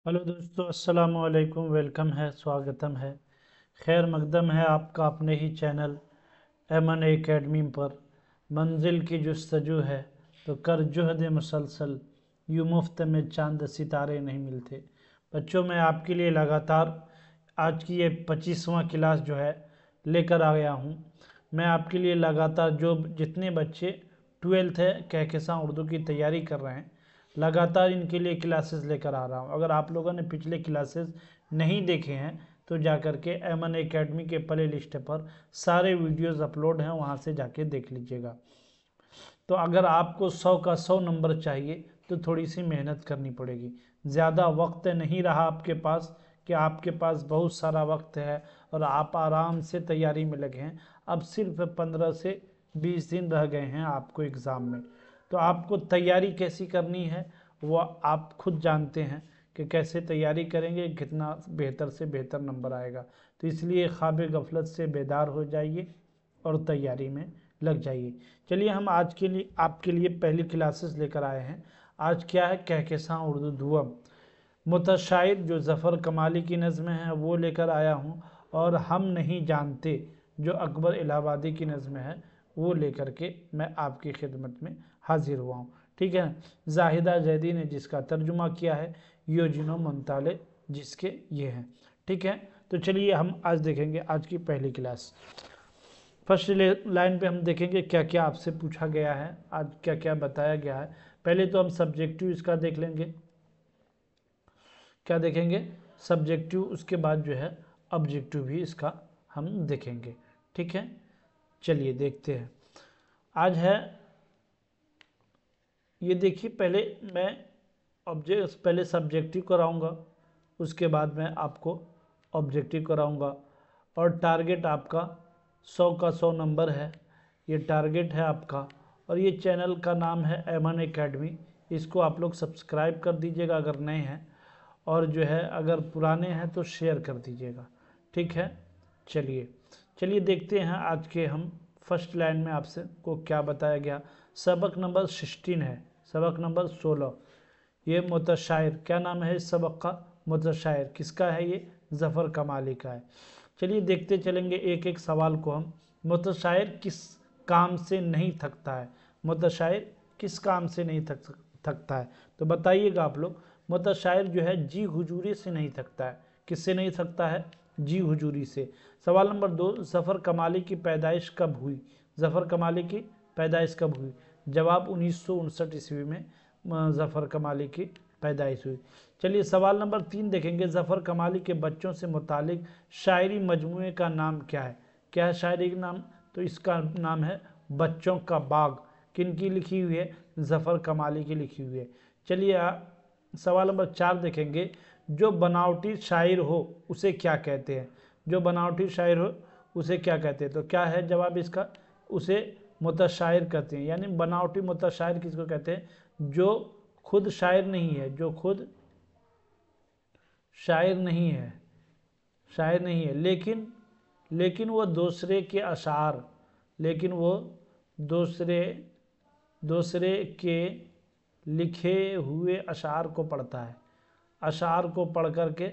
Hello दोस्तों, अस्सलाम वालेकुम। वेलकम है, स्वागतम है, खैर मकदम है आपका अपने ही चैनल एमन एकेडमी पर। मंजिल की जुस्तजू है तो कर जुहद मुसलसल, यूँ मुफ्त में चांद सितारे नहीं मिलते। बच्चों, मैं आपके लिए लगातार आज की ये 25वां क्लास जो है लेकर आ गया हूँ। मैं आपके लिए लगातार जो जितने बच्चे 12th है कहकशां उर्दू की तैयारी कर रहे हैं, लगातार इनके लिए क्लासेस लेकर आ रहा हूँ। अगर आप लोगों ने पिछले क्लासेस नहीं देखे हैं तो जा कर के एमन एकेडमी के प्ले लिस्ट पर सारे वीडियोस अपलोड हैं, वहाँ से जाके देख लीजिएगा। तो अगर आपको 100 का 100 नंबर चाहिए तो थोड़ी सी मेहनत करनी पड़ेगी। ज़्यादा वक्त नहीं रहा आपके पास कि आपके पास बहुत सारा वक्त है और आप आराम से तैयारी में लगे हैं। अब सिर्फ 15 से 20 दिन रह गए हैं आपको एग्ज़ाम में। तो आपको तैयारी कैसी करनी है वो आप खुद जानते हैं कि कैसे तैयारी करेंगे कितना बेहतर से बेहतर नंबर आएगा। तो इसलिए ख्वाब गफलत से बेदार हो जाइए और तैयारी में लग जाइए। चलिए, हम आज के लिए आपके लिए पहली क्लासेस लेकर आए हैं। आज क्या है, कहकशां उर्दू दुअम मुतशाइर जो ज़फ़र कमाली की नज़्म है वो लेकर आया हूँ, और हम नहीं जानते जो अकबर इलाहाबादी की नज़्म है वो लेकर के मैं आपकी खिदमत में हाजिर हुआ हूँ। ठीक है। जाहिदा जैदी ने जिसका तर्जुमा किया है, योजिनो मुंताले जिसके ये हैं। ठीक है। तो चलिए हम आज देखेंगे आज की पहली क्लास। फर्स्ट लाइन पे हम देखेंगे क्या क्या आपसे पूछा गया है, आज क्या क्या बताया गया है। पहले तो हम सब्जेक्टिव इसका देख लेंगे। क्या देखेंगे? सब्जेक्टिव। उसके बाद जो है ऑब्जेक्टिव भी इसका हम देखेंगे। ठीक है, चलिए देखते हैं। आज है, ये देखिए, पहले मैं पहले सब्जेक्टिव कराऊंगा, उसके बाद मैं आपको ऑब्जेक्टिव कराऊंगा। और टारगेट आपका 100 का 100 नंबर है, ये टारगेट है आपका। और ये चैनल का नाम है एमन एकेडमी। इसको आप लोग सब्सक्राइब कर दीजिएगा अगर नए हैं, और जो है अगर पुराने हैं तो शेयर कर दीजिएगा। ठीक है। चलिए चलिए देखते हैं आज के हम फर्स्ट लाइन में आपसे को क्या बताया गया। सबक नंबर 16 है, सबक नंबर 16। ये मुतशायर, क्या नाम है इस सबक का? मुतशायर। किसका है ये? ज़फ़र कमाली का है। चलिए देखते चलेंगे एक एक सवाल को हम। मुतशायर किस काम से नहीं थकता है? मुतशायर किस काम से नहीं थकता है? तो बताइएगा आप लोग। मुतशायर जो है जी हुजूरी से नहीं थकता है। किससे नहीं थकता है? जी हुजूरी से। सवाल नंबर 2, ज़फ़र कमाली की पैदाइश कब हुई? ज़फ़र कमाली की पैदाइश कब हुई? जवाब 1959 ईस्वी में ज़फ़र कमाली की पैदाइश हुई। चलिए सवाल नंबर 3 देखेंगे। ज़फ़र कमाली के बच्चों से मुतालिक शायरी मजमूए का नाम क्या है? क्या है शायरी का नाम? तो इसका नाम है बच्चों का बाग। किन की लिखी हुई है? ज़फ़र कमाली की लिखी हुई है। चलिए सवाल नंबर 4 देखेंगे। जो बनावटी शायर हो उसे क्या कहते हैं? जो बनावटी शायर हो उसे क्या कहते हैं? तो क्या है जवाब इसका? उसे मुतशायर कहते हैं। यानी बनावटी मुतशायर किसको कहते हैं? जो खुद शायर नहीं है, जो खुद शायर नहीं है, शायर नहीं है, लेकिन वो दूसरे के अशार, लेकिन वो दूसरे दूसरे के लिखे हुए अशार को पढ़ता है। अशार को पढ़ करके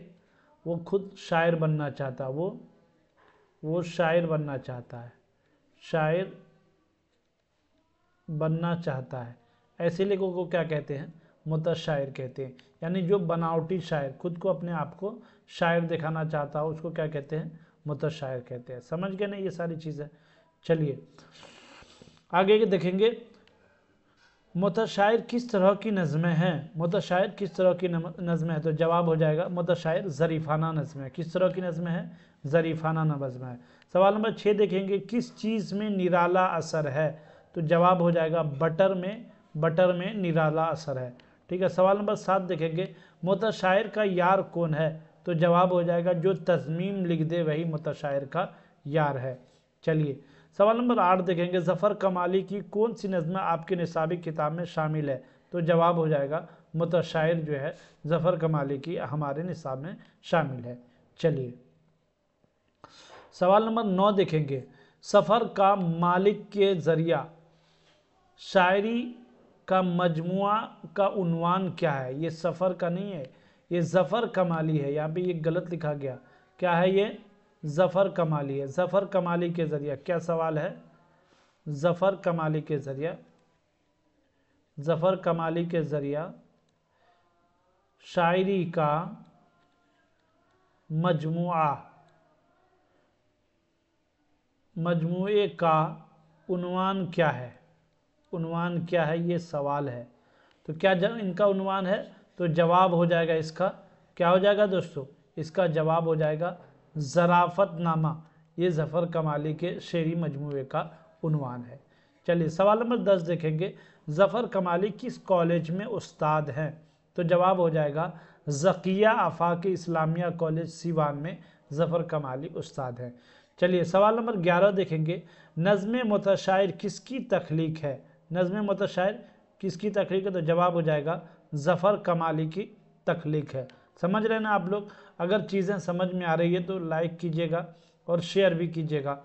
वो खुद शायर बनना चाहता है। वो शायर बनना चाहता है, शायर बनना चाहता है। ऐसे लोगों को क्या कहते हैं? मुतशायर कहते हैं। यानी जो बनावटी शायर, खुद को अपने आप को शायर दिखाना चाहता हो उसको क्या कहते हैं? मुतशायर कहते हैं। समझ गए ना ये सारी चीज़ें? चलिए आगे के देखेंगे। मुतशायर किस तरह की नज़में हैं? मुतशायर किस तरह की नज़में हैं? तो जवाब हो जाएगा मुतशायर ज़रीफ़ाना नज़में है। किस तरह की नज़में है? ज़रीफ़ाना नज़में है। सवाल नंबर 6 देखेंगे। किस चीज़ में निराला असर है? तो जवाब हो जाएगा बटर में निराला असर है। ठीक है। सवाल नंबर 7 देखेंगे। मुतशायर का यार कौन है? तो जवाब हो जाएगा जो तज़मीम लिख दे वही मुतशायर का यार है। चलिए सवाल नंबर 8 देखेंगे। ज़फ़र कमाली की कौन सी नज़्म आपके निसाबी किताब में शामिल है? तो जवाब हो जाएगा मुतशायर जो है ज़फ़र कमाली की हमारे निसाब में शामिल है। चलिए सवाल नंबर 9 देखेंगे। सफ़र का मालिक के ज़रिया शायरी का मजमुआ का उन्वान क्या है? ये सफ़र का नहीं है, ये ज़फ़र कमाली है, यहाँ पे ये गलत लिखा गया। क्या है ये? ज़फ़र कमाली है। ज़फ़र कमाली के ज़रिया, क्या सवाल है? ज़फ़र कमाली के ज़रिया, ज़फ़र कमाली के ज़रिया शायरी का मजमुए का उन्वान क्या है? उन्वान क्या है, ये सवाल है। तो क्या इनका उन्वान है? तो जवाब हो जाएगा इसका, क्या हो जाएगा दोस्तों? इसका जवाब हो जाएगा ज़राफ़तनामा। ये ज़फ़र कमाली के शेरी मजमूए का उन्वान है। चलिए सवाल नंबर 10 देखेंगे, ज़फ़र कमाली किस कॉलेज में उस्ताद हैं? तो जवाब हो जाएगा ज़किया आफाक इस्लामिया कॉलेज सिवान में ज़फ़र कमाली उस्ताद हैं। चलिए सवाल नंबर 11 देखेंगे, नज़्म मुतशायर किसकी तख्लीक है? नज़्म मुतशायर किसकी तख्लीक है? तो जवाब हो जाएगा ज़फ़र कमाली की तख्लीक है। समझ रहे हैं ना आप लोग? अगर चीज़ें समझ में आ रही है तो लाइक कीजिएगा और शेयर भी कीजिएगा,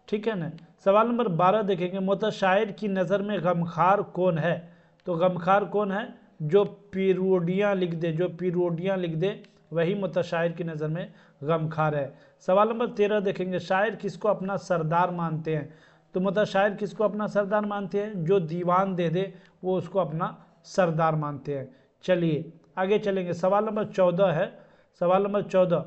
ठीक है ना। सवाल नंबर 12 देखेंगे, मुतशायर की नज़र में गमखार कौन है? तो गमखार कौन है? जो पीरोडियाँ लिख दे, जो पीरोडियाँ लिख दे वही मुतशायर की नज़र में गमखार है। सवाल नंबर 13 देखेंगे, शायर किसको अपना सरदार मानते हैं? तो मुतशायर किसको अपना सरदार मानते हैं? जो दीवान दे दे वो उसको अपना सरदार मानते हैं। चलिए आगे चलेंगे, सवाल नंबर 14 है। सवाल नंबर 14,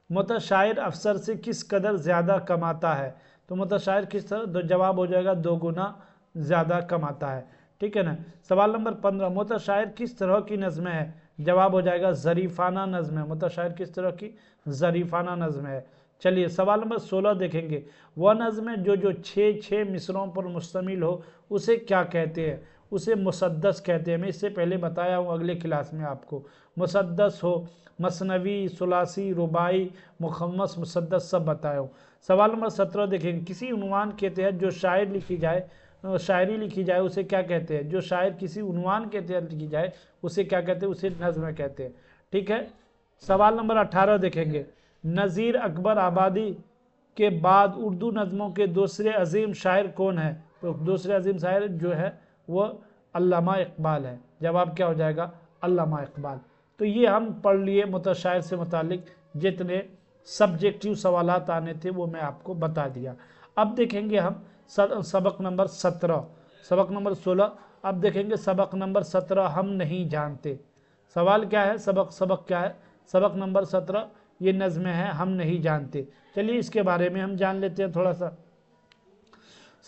मुतशायर अफसर से किस कदर ज़्यादा कमाता है? तो मुतशायर किस तरह? तो जवाब हो जाएगा 2 गुना ज़्यादा कमाता है, ठीक है ना। सवाल नंबर 15, मुतशायर किस तरह की नज़्म है? जवाब हो जाएगा ज़रीफ़ाना नज़्म है। मुतशायर किस तरह की? ज़रीफ़ाना नज़्म है। चलिए सवाल नंबर 16 देखेंगे, वह नज़्म जो 6 मिसरों पर मुश्तमिल हो उसे क्या कहते हैं? उसे मुसद्दस कहते हैं। मैं इससे पहले बताया हूँ अगले क्लास में आपको, मुसद्दस हो, मसनवी, सुलासी, रुबाई, मुखम्मस, मुसद्दस सब बताया हूँ। सवाल नंबर 17 देखेंगे, किसी उन्वान के तहत जो शायरी लिखी जाए उसे क्या कहते हैं? जो शायर किसी उन्वान के तहत लिखी जाए उसे क्या कहते हैं? उसे नज़्म कहते हैं, ठीक है। सवाल नंबर 18 देखेंगे, नज़ीर अकबर आबादी के बाद उर्दू नज़्मों के दूसरे अजीम शायर कौन है? तो दूसरे अजीम शायर जो है वो अल्लामा इकबाल है। जवाब क्या हो जाएगा? अल्लामा इकबाल। तो ये हम पढ़ लिए मुतशायर से मुतालिक जितने सब्जेक्टिव सवालात आने थे वो मैं आपको बता दिया। अब देखेंगे हम सबक नंबर 17, सबक नंबर 16, अब देखेंगे सबक नंबर 17 हम नहीं जानते। सवाल क्या है? सबक क्या है? सबक नंबर 17 ये नज़्म है हम नहीं जानते। चलिए इसके बारे में हम जान लेते हैं थोड़ा सा।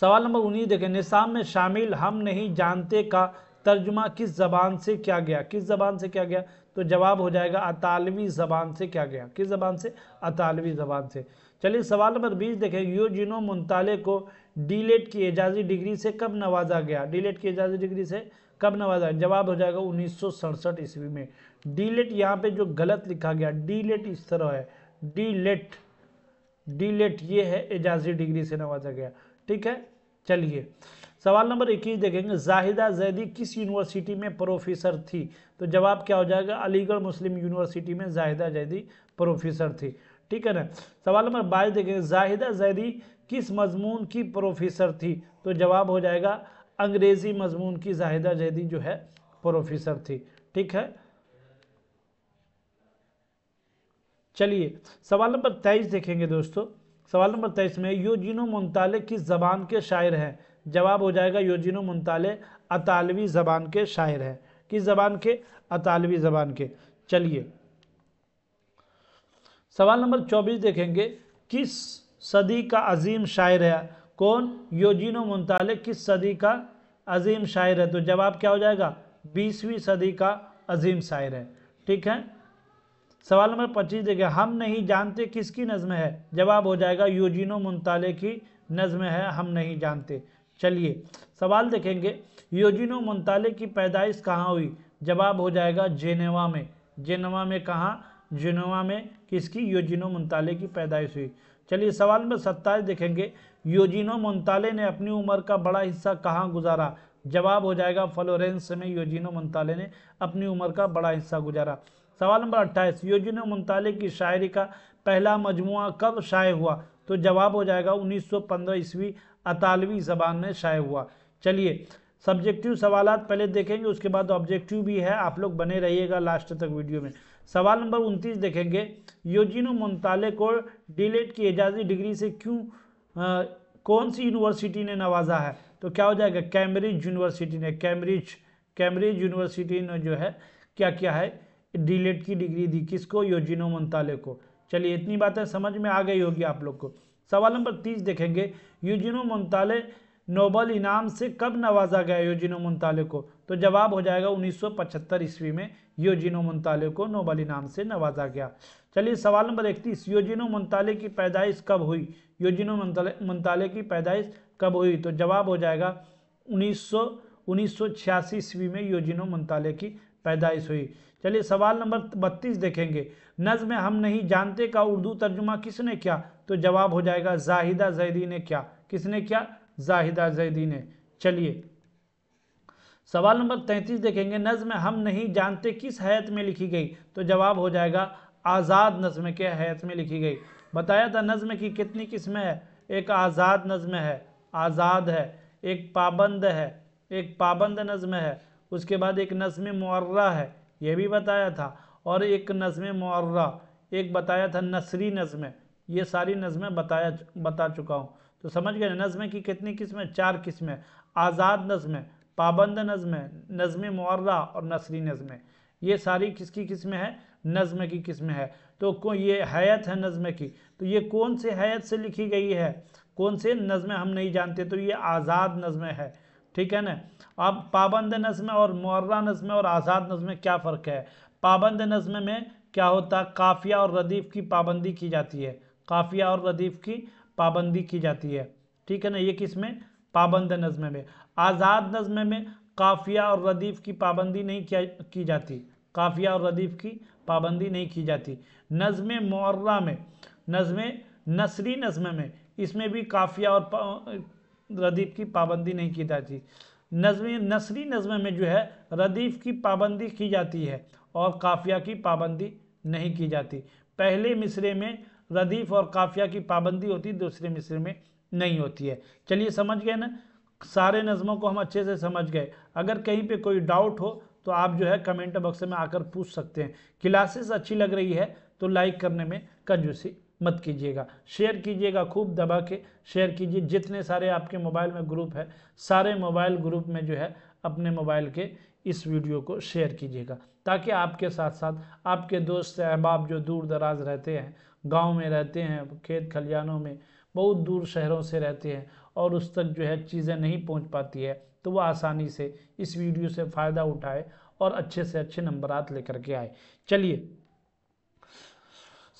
सवाल नंबर 19 देखें, निसाब में शामिल हम नहीं जानते का तर्जुमा किस ज़बान से किया गया? किस ज़बान से किया गया? तो जवाब हो जाएगा अतालवी ज़बान से किया गया। किस ज़बान से? अतालवी ज़बान से। चलिए सवाल नंबर 20 देखें, यूजिनो मुंताले को डीलेट की एजाज़ी डिग्री से कब नवाजा गया? डीलेट की एजाज़ी डिग्री से कब नवाजा? जवाब हो जाएगा 1967 ईस्वी में। डीलेट यहाँ पे जो गलत लिखा गया, डीलेट इस तरह है, डीलेट ये है एजाज़ी डिग्री से नवाजा गया, ठीक है। चलिए सवाल नंबर 21 देखेंगे, जाहिदा जैदी किस यूनिवर्सिटी में प्रोफेसर थी? तो जवाब क्या हो जाएगा? अलीगढ़ मुस्लिम यूनिवर्सिटी में जाहिदा जैदी प्रोफेसर थी, ठीक है ना। सवाल नंबर 22 देखेंगे, जाहिदा जैदी किस मजमून की प्रोफेसर थी? तो जवाब हो जाएगा अंग्रेजी मजमून की जाहिदा जैदी जो है प्रोफेसर थी, ठीक है। चलिए सवाल नंबर 23 देखेंगे दोस्तों। सवाल नंबर 23 में यूजिनो मुंताले किस ज़बान के शायर हैं? जवाब हो जाएगा यूजिनो मुंताले अतालवी ज़बान के शायर हैं। किस ज़बान के? अतालवी ज़बान के। चलिए सवाल नंबर 24 देखेंगे, किस सदी का अजीम शायर है? कौन? यूजिनो मुंताले किस सदी का अजीम शायर है? तो जवाब क्या हो जाएगा? 20वीं सदी का अजीम शायर है, ठीक है। सवाल नंबर 25 देखिए, हम नहीं जानते किसकी नज़्म है? जवाब हो जाएगा यूजिनो मुंताले की नज़्म है हम नहीं जानते। चलिए सवाल देखेंगे, यूजिनो मुंताले की पैदाइश कहाँ हुई? जवाब हो जाएगा जेनेवा में। जेनेवा में कहाँ? जेनेवा में किसकी? यूजिनो मुंताले की पैदाइश हुई। चलिए सवाल नंबर 27 देखेंगे, यूजिनो मुंताले ने अपनी उम्र का बड़ा हिस्सा कहाँ गुजारा? जवाब हो जाएगा फ्लोरेंस में यूजिनो मुंताले ने अपनी उम्र का बड़ा हिस्सा गुजारा। सवाल नंबर 28, यूजिनो मुंताले की शायरी का पहला मजमुआ कब शाये हुआ? तो जवाब हो जाएगा 1915 ईस्वी अतालवी ज़बान में शाये हुआ। चलिए सब्जेक्टिव सवालात पहले देखेंगे, उसके बाद ऑब्जेक्टिव भी है, आप लोग बने रहिएगा लास्ट तक वीडियो में। सवाल नंबर 29 देखेंगे, यूजीनो मोंताले को डीलेट की एजाजी डिग्री से कौन सी यूनिवर्सिटी ने नवाजा है? तो क्या हो जाएगा, कैम्ब्रिज यूनिवर्सिटी ने, कैम्ब्रिज यूनिवर्सिटी ने जो है क्या किया है, डीलेट की डिग्री दी। किसको? यूजीनो मोंताले को। चलिए इतनी बातें समझ में आ गई होगी आप लोग को। सवाल नंबर 30 देखेंगे, यूजीनो मोंताले नोबल इनाम से कब नवाजा गया यूजीनो मोंताले को? तो जवाब हो जाएगा 1975 ईस्वी में यूजीनो मोंताले को नोबल इनाम से नवाजा गया। चलिए सवाल नंबर 31, यूजीनो मोंताले की पैदाइश कब हुई? यूजीनो मोंताले की पैदाइश कब हुई? तो जवाब हो जाएगा 1986 ईस्वी में यूजीनो मोंताले की पैदाइश हुई। चलिए सवाल नंबर 32 देखेंगे, नज्म हम नहीं जानते का उर्दू तर्जुमा किसने किया? तो जवाब हो जाएगा जाहिदा जैदी ने किया। किसने किया? जाहिदा जैदी ने। चलिए सवाल नंबर 33 देखेंगे, नज्म हम नहीं जानते किस हैत में लिखी गई? तो जवाब हो जाएगा आज़ाद नज्म के हैत में लिखी गई। बताया था नज्म की कितनी किस्में है, एक आज़ाद नज्म है, आज़ाद है, एक पाबंद है, एक पाबंद नज्म है, उसके बाद एक नज्म मुअर्रा है, यह भी बताया था, और एक नज्म मुअर्रा, एक बताया था नसरी नज्म। ये सारी नज्में बता चुका हूँ। तो समझ गए नज्म की कितनी किस्में? 4 किस्में, आज़ाद नज्म, पाबंद नज्म, नज्म मुअर्रा और नसरी नज्म। ये सारी किसकी किस्में हैं? नज्म की किस्में है। तो ये हैत है नज्म की, तो ये कौन से हैत से लिखी गई है? कौन से नज्म हम नहीं जानते? तो ये आज़ाद नज्म है, ठीक है ना। अब पाबंद नज्म और मुअर्रा नज्म और आज़ाद नज्म क्या फ़र्क है? पाबंद नज्म में क्या होता है, काफिया और रदीफ की पाबंदी की जाती है, काफिया और रदीफ की पाबंदी की जाती है, ठीक है ना। ये किसमें? पाबंद नज्म में। आज़ाद नज्म में काफिया और रदीफ की पाबंदी नहीं की जाती, काफिया और रदीफ की पाबंदी नहीं की जाती। नज्म मुअर्रा में, नज्म नसरी नज्म में, इसमें भी काफिया और रदीफ की पाबंदी नहीं की जाती। नज्म नसरी नज्म में जो है रदीफ की पाबंदी की जाती है और काफिया की पाबंदी नहीं की जाती। पहले मिसरे में रदीफ और काफिया की पाबंदी होती, दूसरे मिसरे में नहीं होती है। चलिए समझ गए ना, सारे नज़मों को हम अच्छे से समझ गए। अगर कहीं पे कोई डाउट हो तो आप जो है कमेंट बॉक्स में आकर पूछ सकते हैं। क्लासेस अच्छी लग रही है तो लाइक करने में कंजूसी मत कीजिएगा, शेयर कीजिएगा, खूब दबा के शेयर कीजिए। जितने सारे आपके मोबाइल में ग्रुप है, सारे मोबाइल ग्रुप में जो है अपने मोबाइल के इस वीडियो को शेयर कीजिएगा, ताकि आपके साथ साथ आपके दोस्त अहबाब जो दूर दराज रहते हैं, गांव में रहते हैं, खेत खलियानों में, बहुत दूर शहरों से रहते हैं और उस तक जो है चीज़ें नहीं पहुंच पाती है, तो वह आसानी से इस वीडियो से फ़ायदा उठाए और अच्छे से अच्छे नंबरात लेकर के आए। चलिए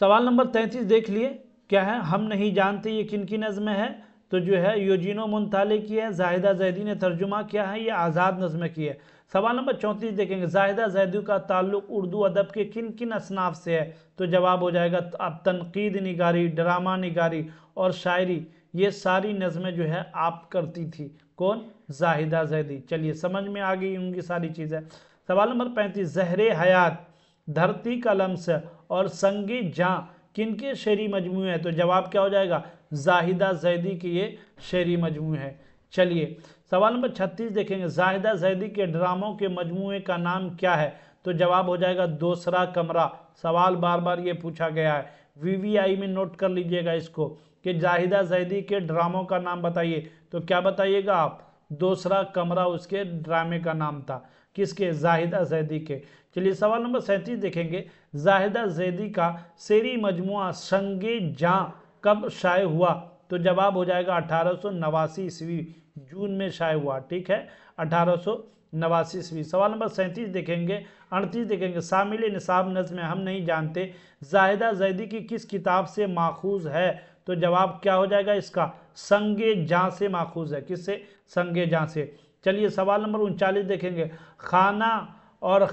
सवाल नंबर 33 देख लिए, क्या है, हम नहीं जानते ये किन की नज़्म है? तो जो है यूजीनो मोंताले की है, जाहिदा जैदी ने तर्जुमा किया है, ये आज़ाद नज़्म की है। सवाल नंबर 34 देखेंगे, जाहिदा जैदी का ताल्लुक उर्दू अदब के किन किन असनाफ से है? तो जवाब हो जाएगा अब तनकीद निगारी, ड्रामा निगारी और शायरी, ये सारी नज़में जो है आप करती थी। कौन? जाहिदा जैदी। चलिए समझ में आ गई होंगी सारी चीज़ें। सवाल नंबर 35, ज़हरे हयात, धरती का लम्स और संगी जां किनके शेरी मजमूए हैं? तो जवाब क्या हो जाएगा? जाहिदा जैदी की ये शेरी मजमू है। चलिए सवाल नंबर 36 देखेंगे, जाहिदा जैदी के ड्रामों के मजमूए का नाम क्या है? तो जवाब हो जाएगा दूसरा कमरा। सवाल बार बार ये पूछा गया है, VVI में नोट कर लीजिएगा इसको कि जाहिदा जैदी के ड्रामों का नाम बताइए। तो क्या बताइएगा आप? दूसरा कमरा उसके ड्रामे का नाम था। किसके? जाहिदा जैदी के। चलिए सवाल नंबर 37 देखेंगे, जाहिदा जैदी का शेरी मजमुआ संगे जां कब शाये हुआ? तो जवाब हो जाएगा 1889 ईस्वी जून में शाये हुआ, ठीक है, 1889 ईस्वी। सवाल नंबर 37 देखेंगे, 38 देखेंगे, शामिल निसाब नज़्म हम नहीं जानते जाहिदा जैदी की किस किताब से माखूज है? तो जवाब क्या हो जाएगा इसका? संगे जां से माखूज है। किससे? संगे जां से। चलिए सवाल नंबर 39 देखेंगे, खाना और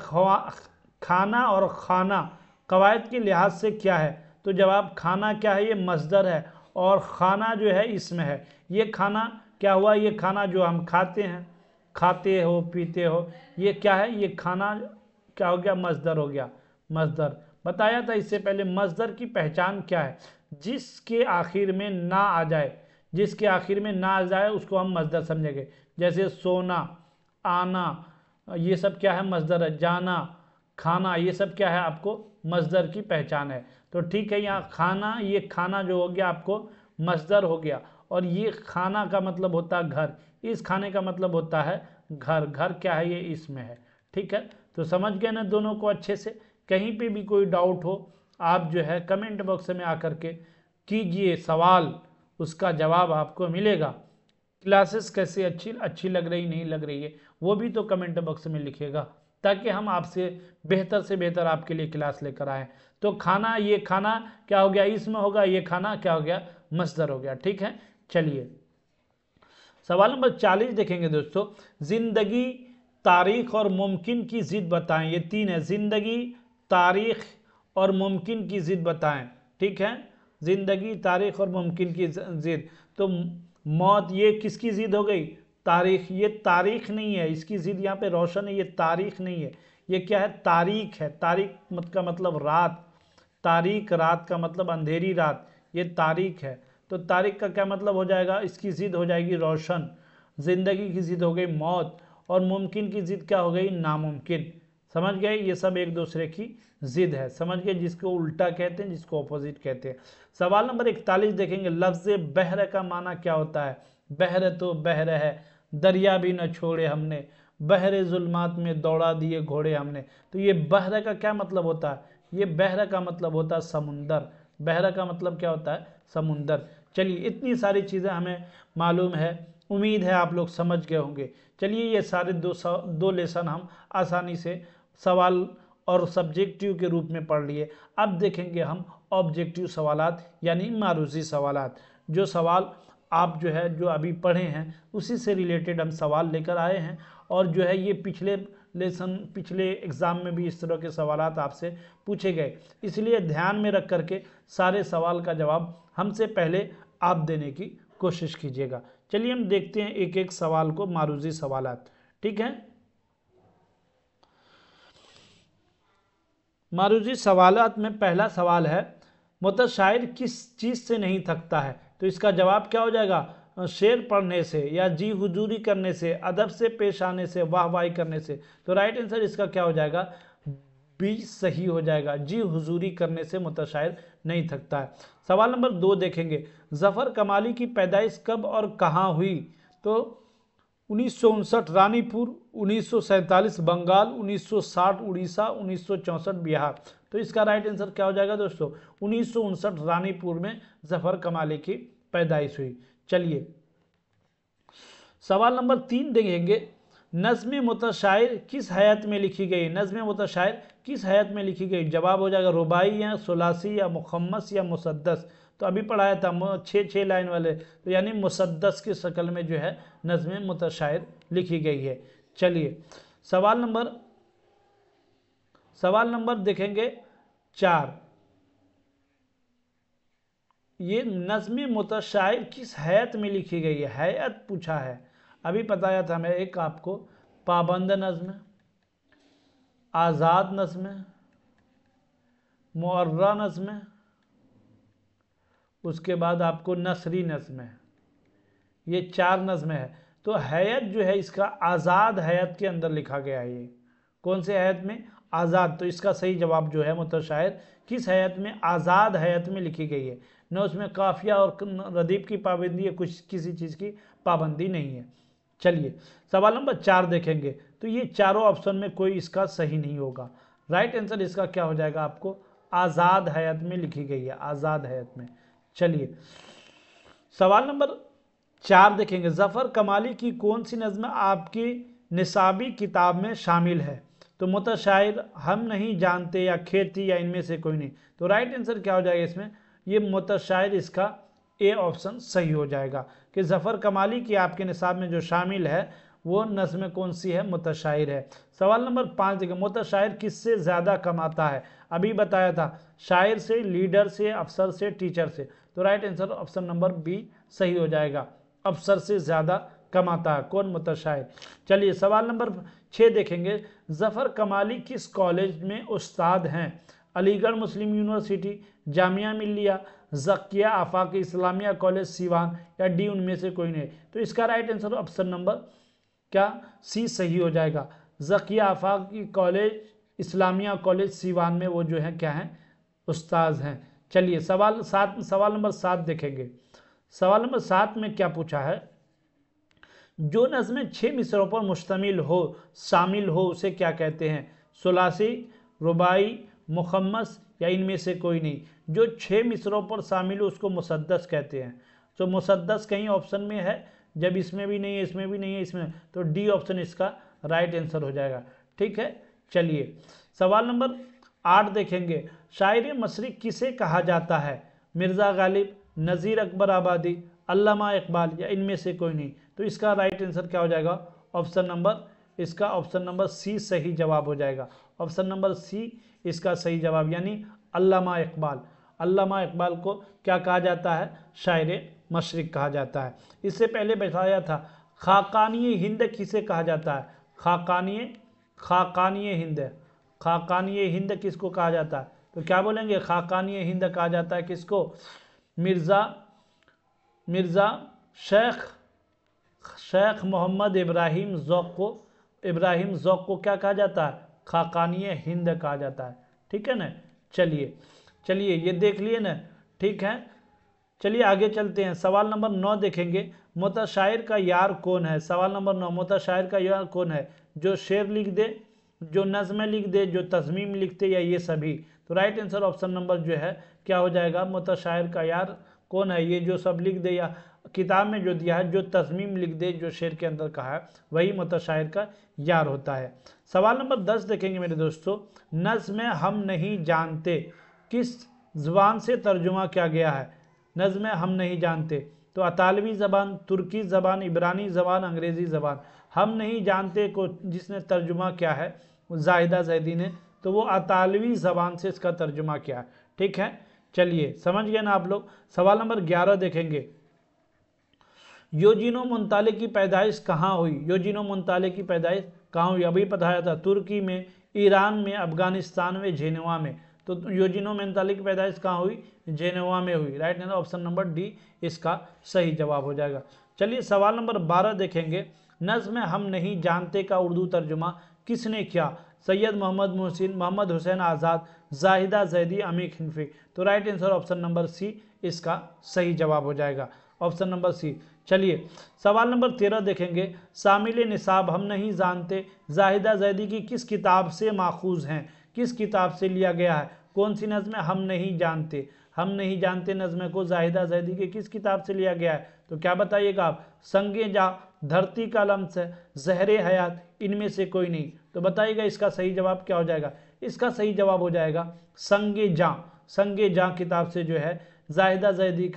खाना कवायद के लिहाज से क्या है? तो जवाब खाना क्या है? ये मस्दर है और खाना जो है इसमें है। ये खाना क्या हुआ? ये खाना जो हम खाते हैं, खाते हो पीते हो, ये क्या है? ये खाना क्या हो गया? मस्दर हो गया। मस्दर बताया था इससे पहले। मस्दर की पहचान क्या है? जिसके आखिर में ना आ जाए, जिसके आखिर में ना आ जाए उसको हम मस्दर समझेंगे। जैसे सोना, आना, ये सब क्या है? मस्दर है। जाना, खाना, ये सब क्या है? आपको मस्दर की पहचान है। तो ठीक है, यहाँ खाना, ये खाना जो हो गया आपको मस्दर हो गया, और ये खाना का मतलब होता है घर, इस खाने का मतलब होता है घर। घर क्या है, ये इसमें है। ठीक है, तो समझ गए ना दोनों को अच्छे से। कहीं पे भी कोई डाउट हो आप जो है कमेंट बॉक्स में आकर के कीजिए सवाल, उसका जवाब आपको मिलेगा। क्लासेस कैसी अच्छी लग रही नहीं लग रही है वो भी तो कमेंट बॉक्स में लिखिएगा, ताकि हम आपसे बेहतर से बेहतर आपके लिए क्लास लेकर आए। तो खाना, ये खाना क्या हो गया, इसमें होगा, ये खाना क्या हो गया, मस्दर हो गया। ठीक है, चलिए सवाल नंबर 40 देखेंगे दोस्तों। जिंदगी, तारीख और मुमकिन की जिद बताएं। ये तीन है, जिंदगी, तारीख और मुमकिन की जिद बताएं। ठीक है, जिंदगी, तारीख और मुमकिन की जिद। तो मौत, ये किसकी जिद हो गई, तारीख। ये तारीख नहीं है, इसकी जिद यहाँ पे रोशन है, ये तारीख नहीं है, ये क्या है, तारीख है। तारीख का मतलब रात, तारीख रात का मतलब अंधेरी रात, ये तारीख है। तो तारीख का क्या मतलब हो जाएगा, इसकी जिद हो जाएगी रोशन। जिंदगी की जिद हो गई मौत, और मुमकिन की जिद क्या हो गई, नामुमकिन। समझ गए, ये सब एक दूसरे की जिद है। समझ गए, जिसको उल्टा कहते हैं, जिसको ऑपोजिट कहते हैं। सवाल नंबर 41 देखेंगे। लफ्ज बहर का माना क्या होता है। बहर तो बहर है, दरिया भी न छोड़े हमने, बहरे जुल्मात में दौड़ा दिए घोड़े हमने। तो ये बहर का क्या मतलब होता है, ये बहर का मतलब होता है समुंदर। बहर का मतलब क्या होता है, समुंदर। चलिए, इतनी सारी चीज़ें हमें मालूम है, उम्मीद है आप लोग समझ गए होंगे। चलिए, ये सारे दो लेसन हम आसानी से सवाल और सब्जेक्टिव के रूप में पढ़ लिए। अब देखेंगे हम ऑब्जेक्टिव सवालात, यानी मारूजी सवालात। जो सवाल आप जो है जो अभी पढ़े हैं उसी से रिलेटेड हम सवाल लेकर आए हैं, और जो है ये पिछले पिछले एग्ज़ाम में भी इस तरह के सवालात आपसे पूछे गए, इसलिए ध्यान में रख करके सारे सवाल का जवाब हमसे पहले आप देने की कोशिश कीजिएगा। चलिए हम देखते हैं एक एक सवाल को, मारूजी सवालात। ठीक है, मारूजी सवालात में पहला सवाल है, मुतशायर किस चीज़ से नहीं थकता है। तो इसका जवाब क्या हो जाएगा, शेर पढ़ने से, या जी हुजूरी करने से, अदब से पेश आने से, वाहवाही करने से। तो राइट आंसर इसका क्या हो जाएगा, बी सही हो जाएगा। जी हुजूरी करने से मुतशायर नहीं थकता है। सवाल नंबर 2 देखेंगे। जफ़र कमाली की पैदाइश कब और कहाँ हुई। तो 1959 रानीपुर, 1947 बंगाल, 1960 उड़ीसा, 1964 बिहार। तो इसका राइट आंसर क्या हो जाएगा दोस्तों, 1959 रानीपुर में जफ़र कमाली की पैदाइश हुई। चलिए सवाल नंबर 3 देखेंगे। नज़्म मुतशायर किस हैत में लिखी गई। नज़्म मुतशायर किस हैत में लिखी गई। जवाब हो जाएगा रुबाई, या सुलासी, या मुखम्मस, या मुसद्दस। तो अभी पढ़ाया था 6 लाइन वाले, तो यानी मुसद्दस की शक्ल में जो है नज़्म मुतशायर लिखी गई है। चलिए सवाल नंबर देखेंगे 4। ये नज़्म मुतशायर किस हैत में लिखी गई है, हैत पूछा है। अभी बताया था मैं एक आपको, पाबंद नज़्म, आज़ाद नज़्म, मुअर्रा नज़्म, उसके बाद आपको नसरी नज़्म है। ये 4 नज़्म है। तो हैत जो है इसका आज़ाद हैत के अंदर लिखा गया है। ये कौन से हैत में, आज़ाद। तो इसका सही जवाब जो है मुतशायर किस हैत में, आज़ाद हैत में लिखी गई है। न उसमें काफिया और रदीफ की पाबंदी है, कुछ किसी चीज़ की पाबंदी नहीं है। चलिए सवाल नंबर 4 देखेंगे। तो ये चारों ऑप्शन में कोई इसका सही नहीं होगा। राइट आंसर इसका क्या हो जाएगा, आपको आज़ाद हैत में लिखी गई है, आज़ाद हैत में। चलिए सवाल नंबर 4 देखेंगे। जफ़र कमाली की कौन सी नज़्म आपकी निसाबी किताब में शामिल है। तो मुतशायर, हम नहीं जानते, या खेती, या इनमें से कोई नहीं। तो राइट आंसर क्या हो जाएगा इसमें, ये मुतशायर, इसका ए ऑप्शन सही हो जाएगा कि जफ़र कमाली की आपके निसाब में जो शामिल है वो नज़्म कौन सी है, मुतशायर है। सवाल नंबर 5 देखिए। मुतशायर किससे ज़्यादा कमाता है। अभी बताया था, शायर से, लीडर से, अफसर से, टीचर से। तो right answer option number B सही हो जाएगा, अफसर से ज़्यादा कमाता है कौन, मुतशायर। चलिए सवाल नंबर 6 देखेंगे। जफ़र कमाली किस कॉलेज में उस्ताद हैं। अलीगढ़ मुस्लिम यूनिवर्सिटी, जामिया मिल्लिया, ज़किया आफाक इस्लामिया कॉलेज सीवान, या डी उनमें से कोई नहीं। तो इसका राइट आंसर ऑप्शन नंबर क्या, सी सही हो जाएगा। ज़किया आफाकी कॉलेज इस्लामिया कॉलेज सीवान में वो जो है क्या है, उस्ताद हैं। चलिए सवाल नंबर 7 देखेंगे। सवाल नंबर 7 में क्या पूछा है, जो नज़्में 6 मिसरों पर मुश्तमिल हो, शामिल हो, उसे क्या कहते हैं? सुलासी, रुबाई, मुखम्मस या इनमें से कोई नहीं। जो 6 मिसरों पर शामिल हो उसको मुसद्दस कहते हैं। तो मुसद्दस कहीं ऑप्शन में है, जब इसमें भी नहीं है, इसमें भी नहीं है, इसमें, तो डी ऑप्शन इसका राइट आंसर हो जाएगा। ठीक है, चलिए सवाल नंबर 8 देखेंगे। शायर मशरिक किसे कहा जाता है? मिर्ज़ा गालिब, नज़ीर अकबर आबादी, अल्लामा इकबाल या इनमें से कोई नहीं। तो इसका राइट आंसर क्या हो जाएगा? ऑप्शन नंबर सी सही जवाब हो जाएगा। ऑप्शन नंबर सी इसका सही जवाब, यानी अल्लामा इकबाल। अल्लामा इकबाल को क्या कहा जाता है? शायर मशरिक कहा जाता है। इससे पहले बताया था खाकानी हिंद किसे कहा जाता है? खाकानी हिंद किसको कहा जाता है? तो क्या बोलेंगे? खाकानी हिंद कहा जाता है किसको? मिर्ज़ा शेख मोहम्मद इब्राहिम ज़ौक़ को क्या कहा जाता है? खाकानी हिंद कहा जाता है। ठीक है ना, चलिए ये देख लिए ना, ठीक है। चलिए आगे चलते हैं। सवाल नंबर 9 देखेंगे। मुतशायर का यार कौन है? सवाल नंबर 9, मुतशायर का यार कौन है? जो शेर लिख दे, जो नज़्में लिख दे, जो तज़मीम लिखते, या ये सभी? तो राइट आंसर ऑप्शन नंबर जो है क्या हो जाएगा? मुतशायर का यार कौन है? ये जो सब लिख दे, या किताब में जो दिया है जो तज़मीम लिख दे, जो शेर के अंदर कहा है, वही मुतशायर का यार होता है। सवाल नंबर 10 देखेंगे मेरे दोस्तों। नज़्म हम नहीं जानते किस ज़ुबान से तर्जुमा किया गया है? नज़्म हम नहीं जानते, तो अतालवी ज़बान, तुर्की ज़बान, इब्रानी ज़बान, अंग्रेज़ी ज़बान। हम नहीं जानते को जिसने तर्जुमा किया है जाहिदा जैदी ने, तो वो अतालवी ज़बान से इसका तर्जुमा किया है। ठीक है, चलिए समझ गए ना आप लोग। सवाल नंबर 11 देखेंगे। योजिनो मुंताले की पैदाइश कहाँ हुई? योजिनो मुंताले की पैदाइश कहाँ हुई? अभी बताया था, तुर्की में, ईरान में, अफगानिस्तान में, जेनेवा में। तो योजिनो मुंताले की पैदाइश कहाँ हुई? जेनेवा में हुई। Right answer option number D इसका सही जवाब हो जाएगा। चलिए सवाल नंबर 12 देखेंगे। नज़्म हम नहीं जानते का उर्दू तर्जुमा किसने किया? सैयद मोहम्मद मोहसिन, मोहम्मद हुसैन आज़ाद, जाहिदा जैदी, अमीर हिनफी। तो right answer option number C इसका सही जवाब हो जाएगा। Option number C. चलिए सवाल नंबर 13 देखेंगे। शामिल निसाब हम नहीं जानते जाहिदा जैदी की किस किताब से माखूज हैं? किस किताब से लिया गया है? कौन सी नज़्म हम नहीं जानते? हम नहीं जानते नज़्म को जाहिदा जैदी के किस किताब से लिया गया है? तो क्या बताइएगा आप? संगे जा, धरती का लम्स, ज़हरे हयात, इनमें से कोई नहीं। तो बताइएगा इसका सही जवाब क्या हो जाएगा? इसका सही जवाब हो जाएगा संगे जा किताब से जो है जाहिदा जैदी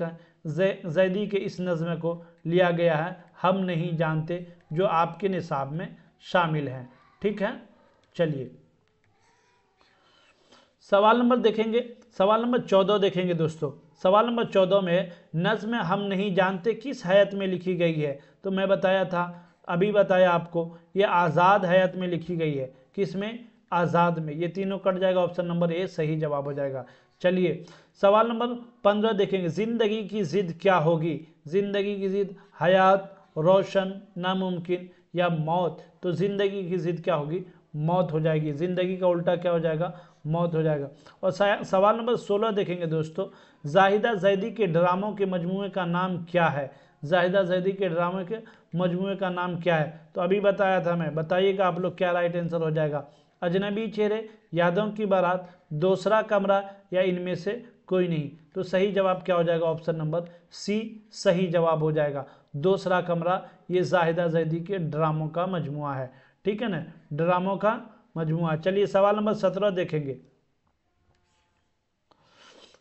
के इस नज़्म को लिया गया है, हम नहीं जानते, जो आपके निसाब में शामिल है। ठीक है, चलिए सवाल नंबर देखेंगे। सवाल नंबर 14 देखेंगे दोस्तों। सवाल नंबर 14 में नज़्म हम नहीं जानते किस हैत में लिखी गई है? तो मैं बताया था, अभी बताया आपको, ये आज़ाद हैत में लिखी गई है। किस में? आज़ाद में। ये तीनों कट जाएगा, ऑप्शन नंबर ए सही जवाब हो जाएगा। चलिए सवाल नंबर 15 देखेंगे। ज़िंदगी की ज़िद क्या होगी? ज़िंदगी की ज़िद हयात, रोशन, नामुमकिन या मौत? तो ज़िंदगी की ज़िद क्या होगी? मौत हो जाएगी। ज़िंदगी का उल्टा क्या हो जाएगा? मौत हो जाएगा। और सवाल नंबर 16 देखेंगे दोस्तों। जाहिदा जैदी के ड्रामों के मजमूए का नाम क्या है? जाहिदा जैदी के ड्रामों के मजमूए का नाम क्या है? तो अभी बताया था मैं, बताइएगा आप लोग क्या राइट आंसर हो जाएगा? अजनबी चेहरे, यादों की बारात, दूसरा कमरा या इनमें से कोई नहीं। तो सही जवाब क्या हो जाएगा? ऑप्शन नंबर सी सही जवाब हो जाएगा। दूसरा कमरा ये जाहिदा जैदी के ड्रामों का मजमुआ है। ठीक है ना, ड्रामों का मजमुआ। चलिए सवाल नंबर 17 देखेंगे।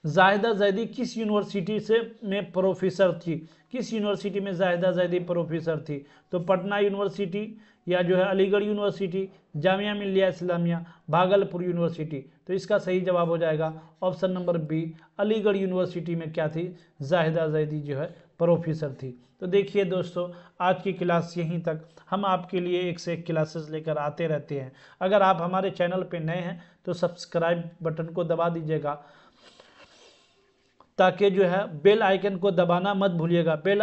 जाहिदा जैदी किस यूनिवर्सिटी से में प्रोफेसर थी? किस यूनिवर्सिटी में जाहिदा जैदी प्रोफेसर थी? तो पटना यूनिवर्सिटी, या जो है अलीगढ़ यूनिवर्सिटी, जामिया मिल्लिया इस्लामिया, भागलपुर यूनिवर्सिटी। तो इसका सही जवाब हो जाएगा option number B, Aligarh university में क्या थी? जाहिदा जैदी जो है प्रोफेसर थी। तो देखिए दोस्तों, आज की क्लास यहीं तक। हम आपके लिए एक से एक क्लासेस लेकर आते रहते हैं। अगर आप हमारे चैनल पे नए हैं तो सब्सक्राइब बटन को दबा दीजिएगा, ताकि जो है बेल आइकन को दबाना मत भूलिएगा। बेल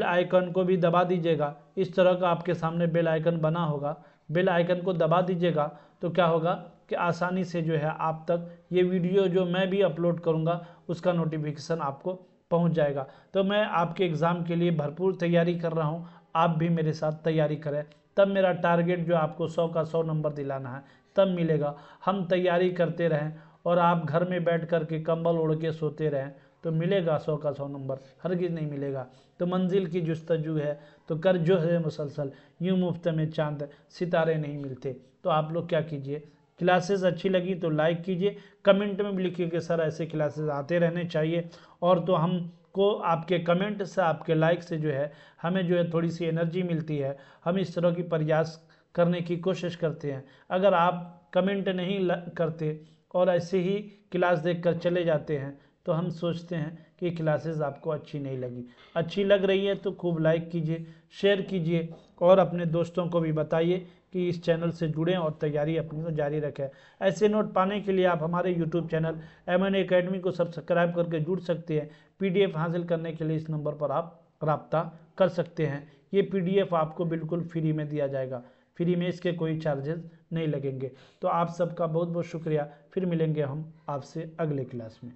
आइकन को भी दबा दीजिएगा। इस तरह का आपके सामने बेल आइकन बना होगा, बेल आइकन को दबा दीजिएगा तो क्या होगा कि आसानी से जो है आप तक ये वीडियो जो मैं भी अपलोड करूँगा उसका नोटिफिकेशन आपको पहुंच जाएगा। तो मैं आपके एग्ज़ाम के लिए भरपूर तैयारी कर रहा हूं, आप भी मेरे साथ तैयारी करें, तब मेरा टारगेट जो आपको 100 का 100 नंबर दिलाना है तब मिलेगा। हम तैयारी करते रहें और आप घर में बैठ कर के कंबल ओढ़ के सोते रहें तो मिलेगा 100 का 100 नंबर, हरगिज़ नहीं मिलेगा। तो मंजिल की जुस्तजू है तो कर जो है मुसलसल, यूँ मुफ्त में चांद सितारे नहीं मिलते। तो आप लोग क्या कीजिए, क्लासेस अच्छी लगी तो लाइक कीजिए, कमेंट में भी लिखिए कि सर ऐसे क्लासेस आते रहने चाहिए। और तो हमको आपके कमेंट से, आपके लाइक से जो है हमें जो है थोड़ी सी एनर्जी मिलती है, हम इस तरह की प्रयास करने की कोशिश करते हैं। अगर आप कमेंट नहीं करते और ऐसे ही क्लास देखकर चले जाते हैं तो हम सोचते हैं कि क्लासेस आपको अच्छी नहीं लगी। अच्छी लग रही है तो खूब लाइक कीजिए, शेयर कीजिए और अपने दोस्तों को भी बताइए कि इस चैनल से जुड़ें और तैयारी अपनी को जारी रखें। ऐसे नोट पाने के लिए आप हमारे यूट्यूब चैनल एमएन एकेडमी को सब्सक्राइब करके जुड़ सकते हैं। पीडीएफ हासिल करने के लिए इस नंबर पर आप रब्ता कर सकते हैं। ये पीडीएफ आपको बिल्कुल फ्री में दिया जाएगा, फ्री में, इसके कोई चार्जेस नहीं लगेंगे। तो आप सबका बहुत बहुत शुक्रिया। फिर मिलेंगे हम आपसे अगले क्लास में।